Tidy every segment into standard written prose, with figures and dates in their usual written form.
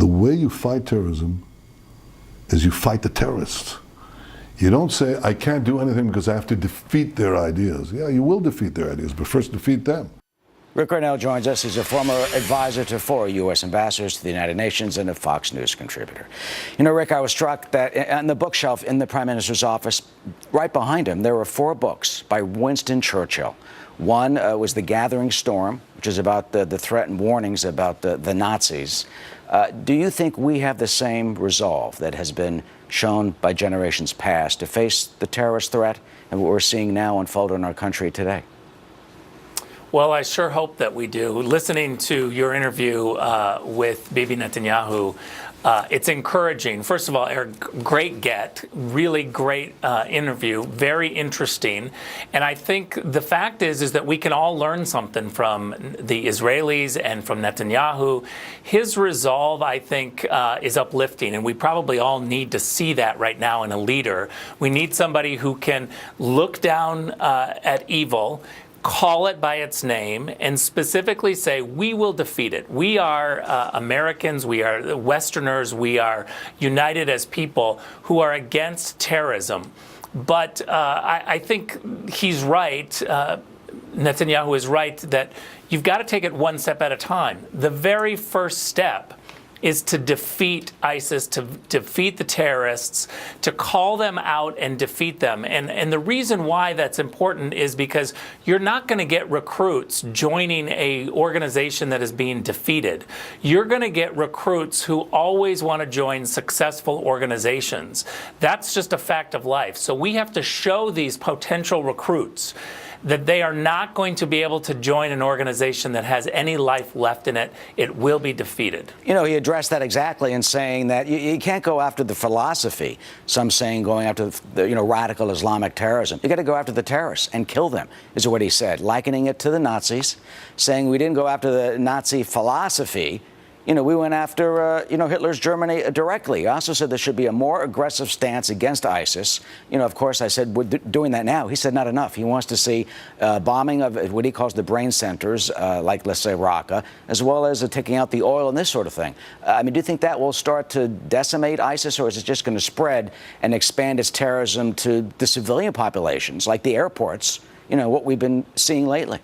the way you fight terrorism is you fight the terrorists. You don't say, I can't do anything because I have to defeat their ideas. Yeah, you will defeat their ideas, but first defeat them. Rick Grenell joins us. He's a former advisor to 4 U.S. ambassadors to the United Nations and a Fox News contributor. You know, Rick, I was struck that on the bookshelf in the Prime Minister's office, right behind him, there were 4 books by Winston Churchill. One was The Gathering Storm, which is about the threat and warnings about the Nazis. Do you think we have the same resolve that has been shown by generations past to face the terrorist threat and what we're seeing now unfold in our country today? Well, I sure hope that we do. Listening to your interview with Bibi Netanyahu, it's encouraging. First of all, Eric, great get, really great interview, very interesting. And I think the fact is that we can all learn something from the Israelis and from Netanyahu. His resolve, I think, is uplifting, and we probably all need to see that right now in a leader. We need somebody who can look down at evil, call it by its name, and specifically say, we will defeat it. We are Americans, we are Westerners, we are united as people who are against terrorism. But I think he's right, Netanyahu is right, that you've got to take it one step at a time. The very first step is to defeat ISIS, to defeat the terrorists, to call them out and defeat them. And the reason why that's important is because you're not going to get recruits joining a organization that is being defeated. You're going to get recruits who always want to join successful organizations. That's just a fact of life. So we have to show these potential recruits that they are not going to be able to join an organization that has any life left in it. It will be defeated. You know, he addressed that exactly in saying that you can't go after the philosophy. Some saying going after the, radical Islamic terrorism. You got to go after the terrorists and kill them, is what he said, likening it to the Nazis, saying we didn't go after the Nazi philosophy. We went after, Hitler's Germany directly. He also said there should be a more aggressive stance against ISIS. Of course, I said, we're doing that now. He said not enough. He wants to see bombing of what he calls the brain centers, like, let's say, Raqqa, as well as taking out the oil and this sort of thing. Do you think that will start to decimate ISIS, or is it just going to spread and expand its terrorism to the civilian populations, like the airports, what we've been seeing lately?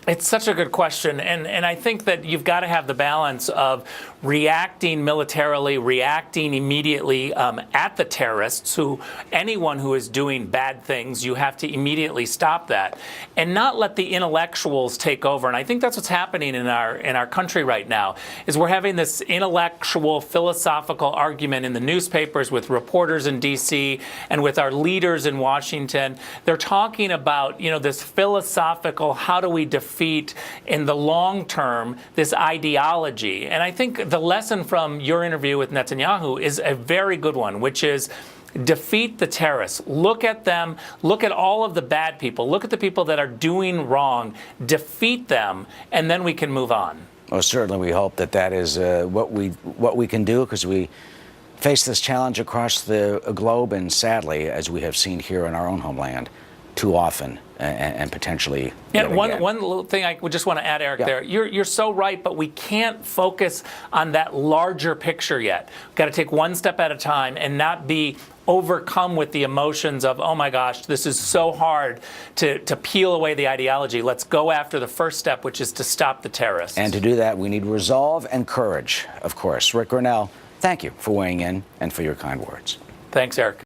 It's such a good question, and I think that you've got to have the balance of reacting militarily, reacting immediately at the terrorists, anyone who is doing bad things, you have to immediately stop that, and not let the intellectuals take over. And I think that's what's happening in our country right now, is we're having this intellectual, philosophical argument in the newspapers with reporters in D.C. and with our leaders in Washington. They're talking about, this philosophical, how do we defeat in the long term this ideology. And I think the lesson from your interview with Netanyahu is a very good one, which is defeat the terrorists. Look at them. Look at all of the bad people. Look at the people that are doing wrong. Defeat them, and then we can move on. Well, certainly we hope that is what we can do, because we face this challenge across the globe, and sadly, as we have seen here in our own homeland, too often and potentially. Yeah, one little thing I would just want to add, Eric, there. You're so right, but we can't focus on that larger picture yet. We've got to take one step at a time and not be overcome with the emotions of, oh my gosh, this is so hard to peel away the ideology. Let's go after the first step, which is to stop the terrorists. And to do that, we need resolve and courage, of course. Rick Grenell, thank you for weighing in and for your kind words. Thanks, Eric.